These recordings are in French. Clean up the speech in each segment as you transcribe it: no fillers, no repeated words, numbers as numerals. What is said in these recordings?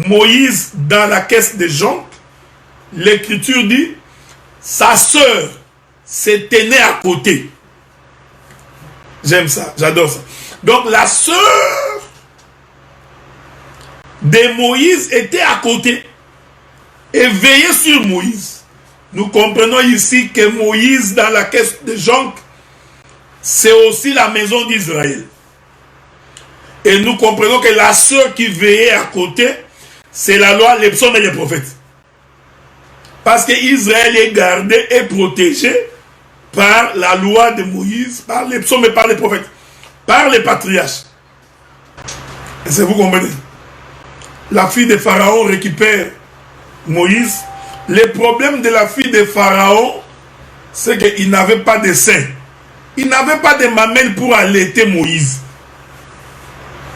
Moïse dans la caisse de jonc, l'écriture dit, sa sœur se tenait à côté. J'aime ça, j'adore ça. Donc la sœur de Moïse était à côté et veillait sur Moïse. Nous comprenons ici que Moïse dans la caisse de jonc, c'est aussi la maison d'Israël. Et nous comprenons que la sœur qui veillait à côté, c'est la loi, les psaumes et les prophètes. Parce que Israël est gardé et protégé par la loi de Moïse, par les psaumes et par les prophètes, par les patriarches. Est-ce que vous comprenez? La fille de Pharaon récupère Moïse. Le problème de la fille de Pharaon, c'est qu'il n'avait pas de sein. Il n'avait pas de mamelle pour allaiter Moïse.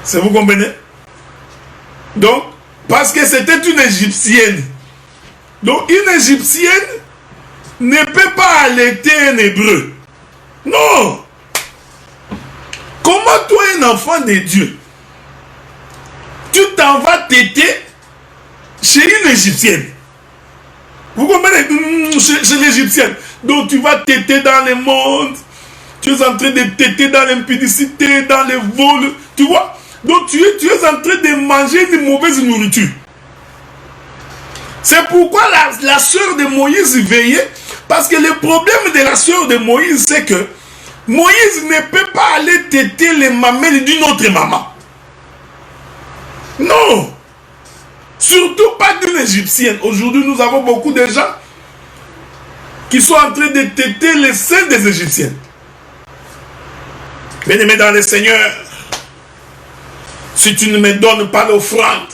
Est-ce que vous comprenez? Donc, parce que c'était une Égyptienne. Donc, une Égyptienne ne peut pas allaiter un Hébreu. Non. Comment toi, un enfant de Dieu, tu t'en vas téter chez une Égyptienne? Vous comprenez? Chez l'Égyptienne. Donc, tu vas téter dans le monde. Tu es en train de téter dans l'impudicité, dans les vols. Tu vois? Donc, tu es en train de manger une mauvaise nourriture. C'est pourquoi la sœur de Moïse veillait. Parce que le problème de la sœur de Moïse, c'est que Moïse ne peut pas aller téter les mamelles d'une autre maman. Non. Surtout pas d'une Égyptienne. Aujourd'hui, nous avons beaucoup de gens qui sont en train de téter les seins des Égyptiennes. Bien-aimé dans le Seigneur, si tu ne me donnes pas l'offrande,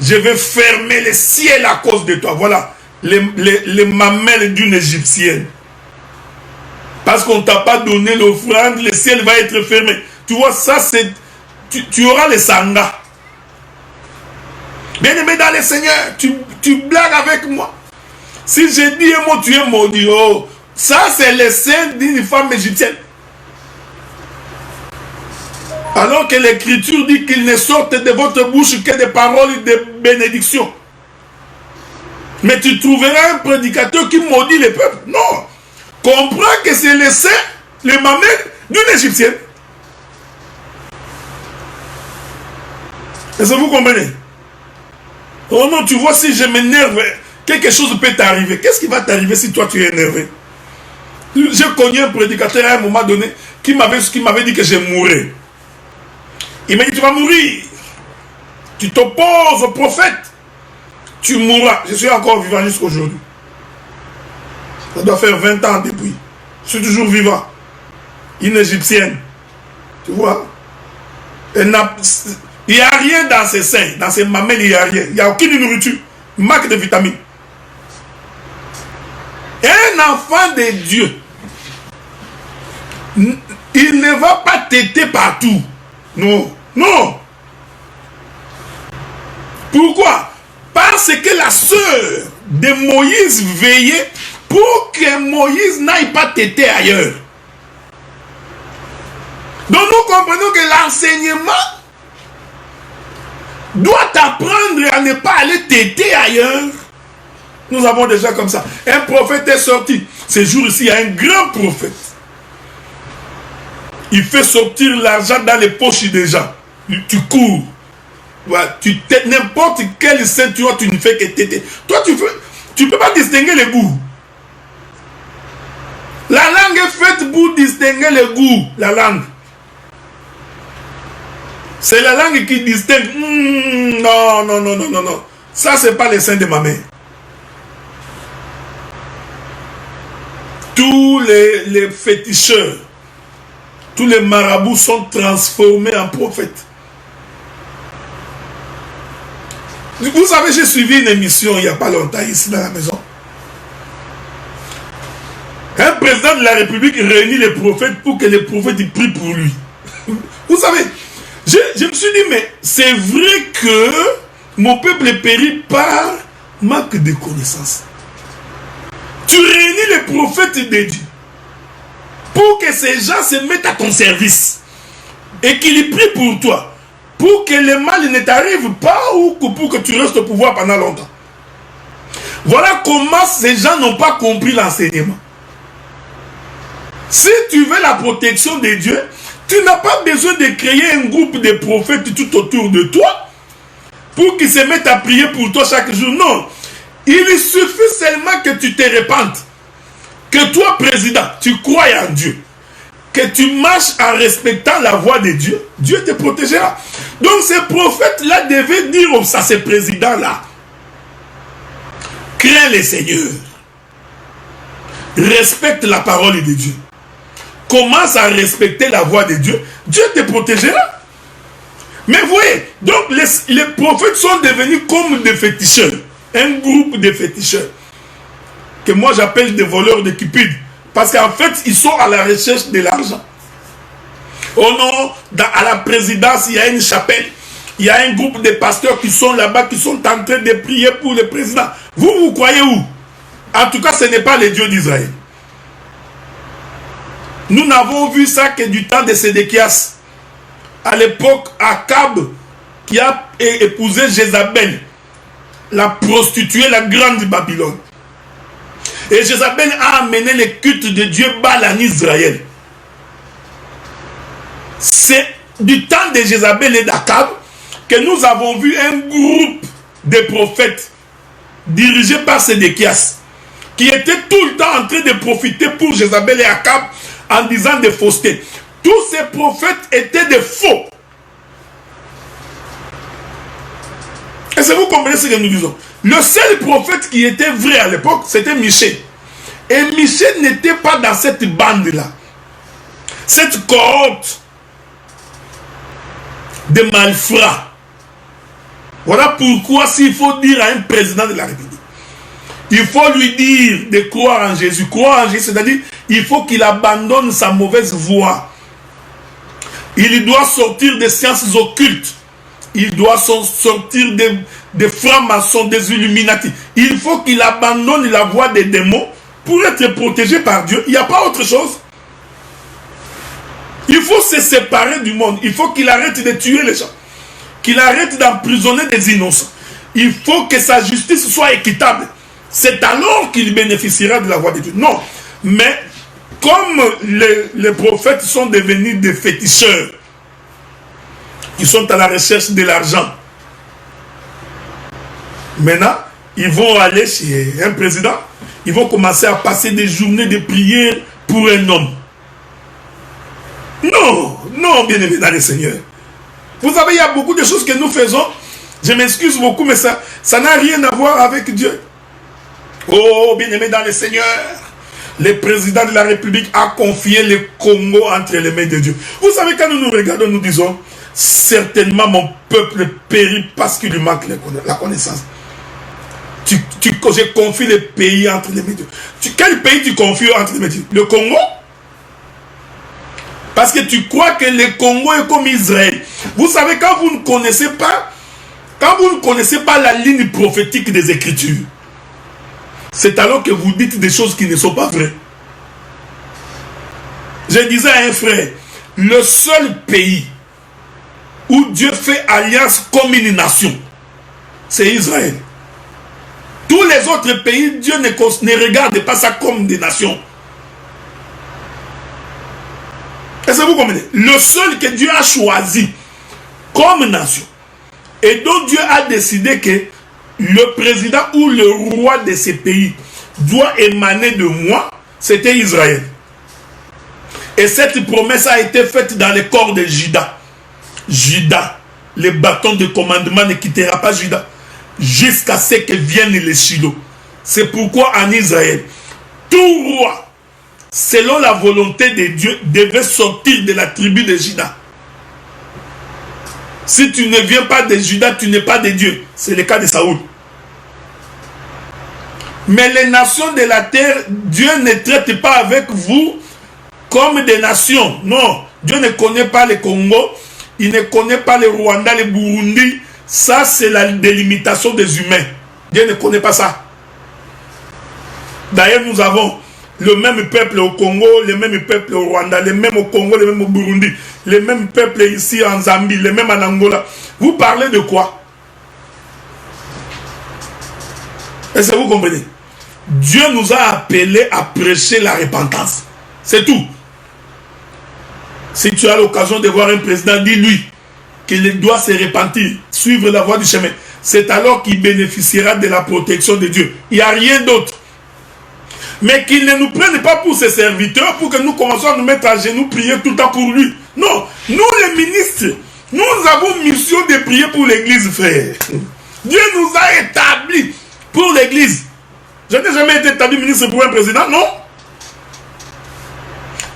je vais fermer le ciel à cause de toi. Voilà les mamelles d'une Égyptienne. Parce qu'on ne t'a pas donné l'offrande, le ciel va être fermé. Tu vois, ça c'est... Tu auras les sangas. Bien-aimé dans le Seigneur, tu blagues avec moi. Si je dis un mot, tu es maudit. Oh, ça c'est le sein d'une femme égyptienne. Alors que l'Écriture dit qu'il ne sorte de votre bouche que des paroles de bénédiction. Mais tu trouveras un prédicateur qui maudit les peuples. Non. Comprends que c'est le sein, les mamelles d'une Égyptienne. Est-ce que vous comprenez? Oh non, tu vois, si je m'énerve, quelque chose peut t'arriver. Qu'est-ce qui va t'arriver si toi tu es énervé? J'ai connu un prédicateur à un moment donné qui m'avait dit que je mourrais. Il m'a dit, tu vas mourir. Tu t'opposes au prophète. Tu mourras. Je suis encore vivant jusqu'à aujourd'hui. Ça doit faire 20 ans depuis. Je suis toujours vivant. Une Égyptienne. Tu vois? Il n'y a rien dans ses seins. Dans ses mamelles, il n'y a rien. Il n'y a aucune nourriture. Il manque de vitamines. Un enfant de Dieu, il ne va pas téter partout. Non, non. Pourquoi? Parce que la sœur de Moïse veillait pour que Moïse n'aille pas téter ailleurs. Donc nous comprenons que l'enseignement doit apprendre à ne pas aller téter ailleurs. Nous avons déjà comme ça. Un prophète est sorti. Ces jours-ci, il y a un grand prophète. Il fait sortir l'argent dans les poches des gens. Tu cours. Voilà, n'importe quelle ceinture, tu ne fais que téter. Toi, tu ne peux pas distinguer les goûts. La langue est faite pour distinguer les goûts. La langue. C'est la langue qui distingue. Non, non, non, non, non, non. Ça, c'est pas les seins de ma mère. Tous les féticheurs, tous les marabouts sont transformés en prophètes. Vous savez, j'ai suivi une émission il n'y a pas longtemps ici dans la maison. Un président de la République réunit les prophètes pour que les prophètes prient pour lui. Vous savez, je me suis dit, mais c'est vrai que mon peuple périt par manque de connaissances. Tu réunis les prophètes de Dieu pour que ces gens se mettent à ton service et qu'ils prient pour toi, pour que le mal ne t'arrive pas ou pour que tu restes au pouvoir pendant longtemps. Voilà comment ces gens n'ont pas compris l'enseignement. Si tu veux la protection de Dieu, tu n'as pas besoin de créer un groupe de prophètes tout autour de toi pour qu'ils se mettent à prier pour toi chaque jour. Non. Il suffit seulement que tu te répandes. Que toi, président, tu crois en Dieu. Que tu marches en respectant la voix de Dieu. Dieu te protégera. Donc ces prophètes-là devaient dire à ces présidents-là: crains le Seigneur. Respecte la parole de Dieu. Commence à respecter la voix de Dieu. Dieu te protégera. Mais vous voyez, donc les prophètes sont devenus comme des féticheurs. Un groupe de féticheurs. Que moi j'appelle des voleurs de cupides. Parce qu'en fait, ils sont à la recherche de l'argent. Oh non, à la présidence, il y a une chapelle. Il y a un groupe de pasteurs qui sont là-bas, qui sont en train de prier pour le président. Vous croyez où? En tout cas, ce n'est pas le Dieu d'Israël. Nous n'avons vu ça que du temps de Sédéchias. À l'époque, Akab, qui a épousé Jézabel, la prostituée, la grande Babylone. Et Jézabel a amené le culte de Dieu Baal en Israël. C'est du temps de Jézabel et d'Akab que nous avons vu un groupe de prophètes dirigés par Sédéchias qui étaient tout le temps en train de profiter pour Jézabel et Akab en disant des faussetés. Tous ces prophètes étaient des faux. Est-ce que vous comprenez ce que nous disons? Le seul prophète qui était vrai à l'époque, c'était Michée. Et Michée n'était pas dans cette bande-là. Cette cohorte de malfrats. Voilà pourquoi s'il faut dire à un président de la République, il faut lui dire de croire en Jésus. Croire en Jésus, c'est-à-dire il faut qu'il abandonne sa mauvaise voie. Il doit sortir des sciences occultes. Il doit sortir des francs-maçons, des Illuminati. Il faut qu'il abandonne la voie des démons pour être protégé par Dieu. Il n'y a pas autre chose. Il faut se séparer du monde. Il faut qu'il arrête de tuer les gens. Qu'il arrête d'emprisonner des innocents. Il faut que sa justice soit équitable. C'est alors qu'il bénéficiera de la voie de Dieu. Non. Mais comme les prophètes sont devenus des féticheurs, ils sont à la recherche de l'argent. Maintenant, ils vont aller chez un président. Ils vont commencer à passer des journées de prière pour un homme. Non, non, bien-aimés dans le Seigneur. Vous savez, il y a beaucoup de choses que nous faisons. Je m'excuse beaucoup, mais ça n'a rien à voir avec Dieu. Oh, bien-aimés dans le Seigneur. Le président de la République a confié le Congo entre les mains de Dieu. Vous savez, quand nous nous regardons, nous disons, certainement mon peuple périt parce qu'il lui manque la connaissance. Je confie le pays entre les mains de Dieu. Quel pays tu confies entre les mains de Dieu? Le Congo? Parce que tu crois que le Congo est comme Israël. Vous savez, quand vous ne connaissez pas la ligne prophétique des Écritures, c'est alors que vous dites des choses qui ne sont pas vraies. Je disais à un frère, le seul pays où Dieu fait alliance comme une nation, c'est Israël. Tous les autres pays, Dieu ne regarde pas ça comme des nations. Est-ce que vous comprenez? Le seul que Dieu a choisi comme nation, et dont Dieu a décidé que le président ou le roi de ces pays doit émaner de moi, c'était Israël. Et cette promesse a été faite dans le corps de Juda. Juda, le bâton de commandement ne quittera pas Juda jusqu'à ce que vienne le Shiloh. C'est pourquoi en Israël, tout roi, selon la volonté de Dieu, devait sortir de la tribu de Juda. Si tu ne viens pas de Juda, tu n'es pas de Dieu. C'est le cas de Saoul. Mais les nations de la terre, Dieu ne traite pas avec vous comme des nations. Non, Dieu ne connaît pas le Congo, il ne connaît pas le Rwanda, le Burundi. Ça, c'est la délimitation des humains. Dieu ne connaît pas ça. D'ailleurs, nous avons le même peuple au Congo, le même peuple au Rwanda, les mêmes au Congo, les mêmes au Burundi, les mêmes peuples ici en Zambie, les mêmes en Angola. Vous parlez de quoi? Est-ce que vous comprenez? Dieu nous a appelés à prêcher la repentance. C'est tout. Si tu as l'occasion de voir un président, dis-lui qu'il doit se repentir, suivre la voie du chemin. C'est alors qu'il bénéficiera de la protection de Dieu. Il n'y a rien d'autre. Mais qu'il ne nous prenne pas pour ses serviteurs, pour que nous commençons à nous mettre à genoux, prier tout le temps pour lui. Non, nous les ministres, nous avons mission de prier pour l'église, frère. Dieu nous a établis pour l'église. Je n'ai jamais été établi ministre pour un président, non.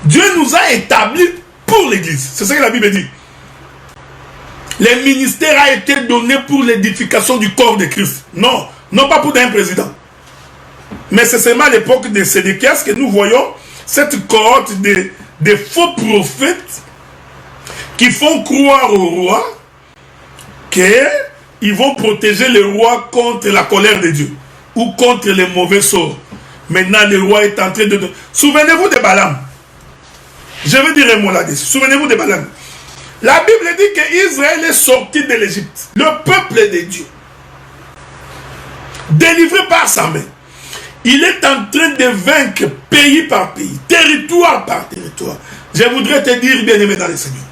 Dieu nous a établis pour l'église. C'est ce que la Bible dit. Le ministère a été donné pour l'édification du corps de Christ. Non, non pas pour un président. Mais c'est seulement à l'époque de Sédéchias que nous voyons cette cohorte de faux prophètes qui font croire au roi qu'ils vont protéger le roi contre la colère de Dieu ou contre les mauvais sorts. Maintenant, le roi est en train de... Souvenez-vous de Balaam. Je vais dire un mot là-dessus. Souvenez-vous de Balaam. La Bible dit qu'Israël est sorti de l'Égypte. Le peuple de Dieu. Délivré par sa main. Il est en train de vaincre pays par pays, territoire par territoire. Je voudrais te dire, bien-aimé dans le Seigneur,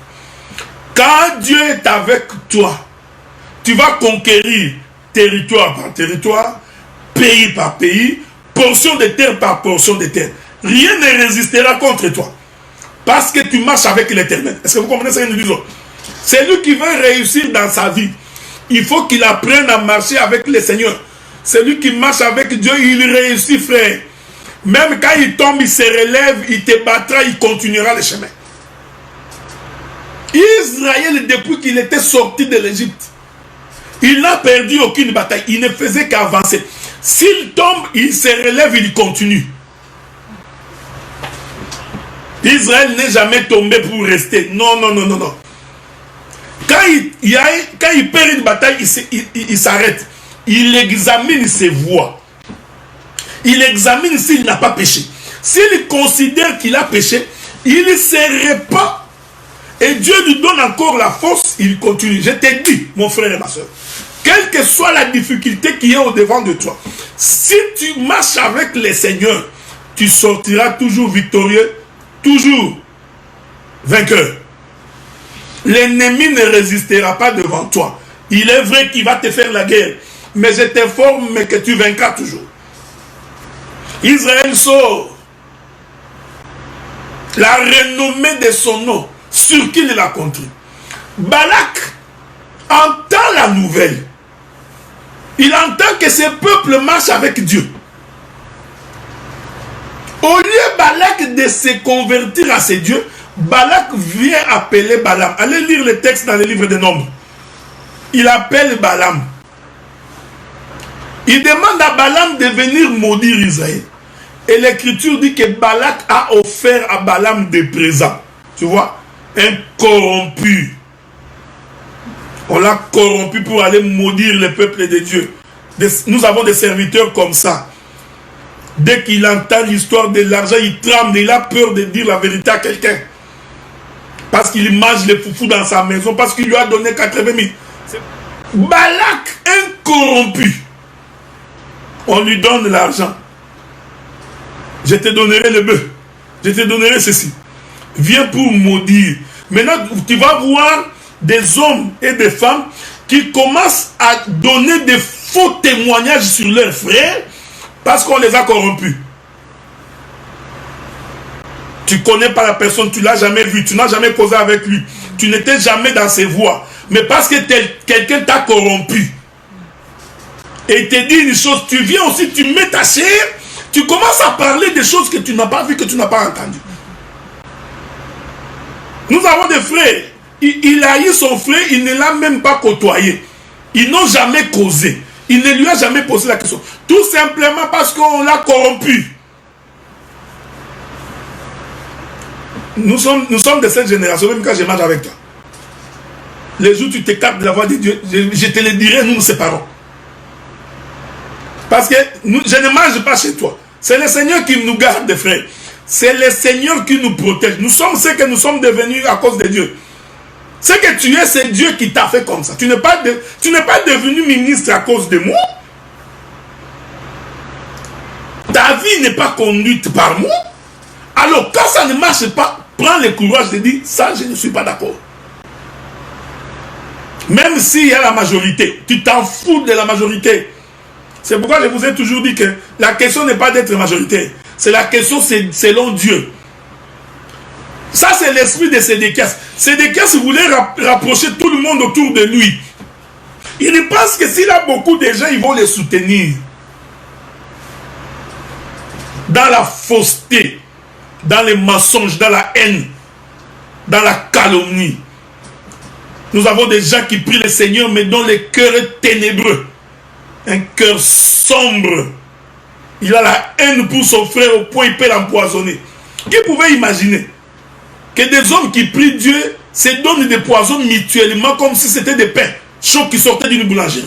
quand Dieu est avec toi, tu vas conquérir territoire par territoire, pays par pays, portion de terre par portion de terre. Rien ne résistera contre toi. Parce que tu marches avec l'Éternel. Est-ce que vous comprenez ce que nous disons? C'est lui qui veut réussir dans sa vie. Il faut qu'il apprenne à marcher avec le Seigneur. Celui qui marche avec Dieu, il réussit, frère. Même quand il tombe, il se relève, il te battra, il continuera le chemin. Israël, depuis qu'il était sorti de l'Égypte, il n'a perdu aucune bataille. Il ne faisait qu'avancer. S'il tombe, il se relève, il continue. Israël n'est jamais tombé pour rester. Non, non, non, non, non. Quand il perd une bataille, il s'arrête. Il examine ses voies. Il examine s'il n'a pas péché. S'il considère qu'il a péché, il se répand. Et Dieu lui donne encore la force, il continue. Je te dis, mon frère et ma soeur, quelle que soit la difficulté qui est au-devant de toi, si tu marches avec le Seigneur, tu sortiras toujours victorieux, toujours vainqueur. L'ennemi ne résistera pas devant toi. Il est vrai qu'il va te faire la guerre, mais je t'informe que tu vaincras toujours. Israël sort. La renommée de son nom, sur qui il l'a contré. Balak entend la nouvelle. Il entend que ce peuple marche avec Dieu. Au lieu Balak de se convertir à ses dieux, Balak vient appeler Balaam. Allez lire le texte dans le livre des Nombres. Il appelle Balaam. Il demande à Balaam de venir maudire Israël. Et l'écriture dit que Balak a offert à Balaam des présents. Tu vois, un corrompu. On l'a corrompu pour aller maudire le peuple de Dieu. Nous avons des serviteurs comme ça. Dès qu'il entend l'histoire de l'argent, il tremble, il a peur de dire la vérité à quelqu'un. Parce qu'il mange les foufous dans sa maison, parce qu'il lui a donné 80 000. Balak, un corrompu. On lui donne l'argent. Je te donnerai le bœuf. Je te donnerai ceci. Viens pour maudire. Maintenant, tu vas voir des hommes et des femmes qui commencent à donner des faux témoignages sur leurs frères parce qu'on les a corrompus. Tu ne connais pas la personne, tu ne l'as jamais vu, tu n'as jamais causé avec lui. Tu n'étais jamais dans ses voies. Mais parce que quelqu'un t'a corrompu et te dit une chose, tu viens aussi, tu mets ta chair, tu commences à parler des choses que tu n'as pas vues, que tu n'as pas entendues. Nous avons des frères. Il a eu son frère, il ne l'a même pas côtoyé. Ils n'ont jamais causé. Il ne lui a jamais posé la question. Tout simplement parce qu'on l'a corrompu. Nous sommes de cette génération, même quand je marche avec toi. Les jours où tu t'écartes de la voix de Dieu, je te le dirai, nous nous séparons. Parce que je ne mange pas chez toi. C'est le Seigneur qui nous garde, frères. C'est le Seigneur qui nous protège. Nous sommes ce que nous sommes devenus à cause de Dieu. Ce que tu es, c'est Dieu qui t'a fait comme ça. Tu n'es pas devenu ministre à cause de moi. Ta vie n'est pas conduite par moi. Alors, quand ça ne marche pas, prends le courage de dire, ça, je ne suis pas d'accord. Même s'il y a la majorité, tu t'en fous de la majorité. C'est pourquoi je vous ai toujours dit que la question n'est pas d'être majoritaire. C'est la question selon Dieu. Ça, c'est l'esprit de Sédéchias. Sédéchias voulait rapprocher tout le monde autour de lui. Il pense que s'il a beaucoup de gens, ils vont les soutenir. Dans la fausseté, dans les mensonges, dans la haine, dans la calomnie. Nous avons des gens qui prient le Seigneur, mais dont le cœur est ténébreux. Un cœur sombre. Il a la haine pour son frère au point il peut l'empoisonner. Qui pouvait imaginer que des hommes qui prient Dieu se donnent des poisons mutuellement comme si c'était des pains chauds qui sortaient d'une boulangerie?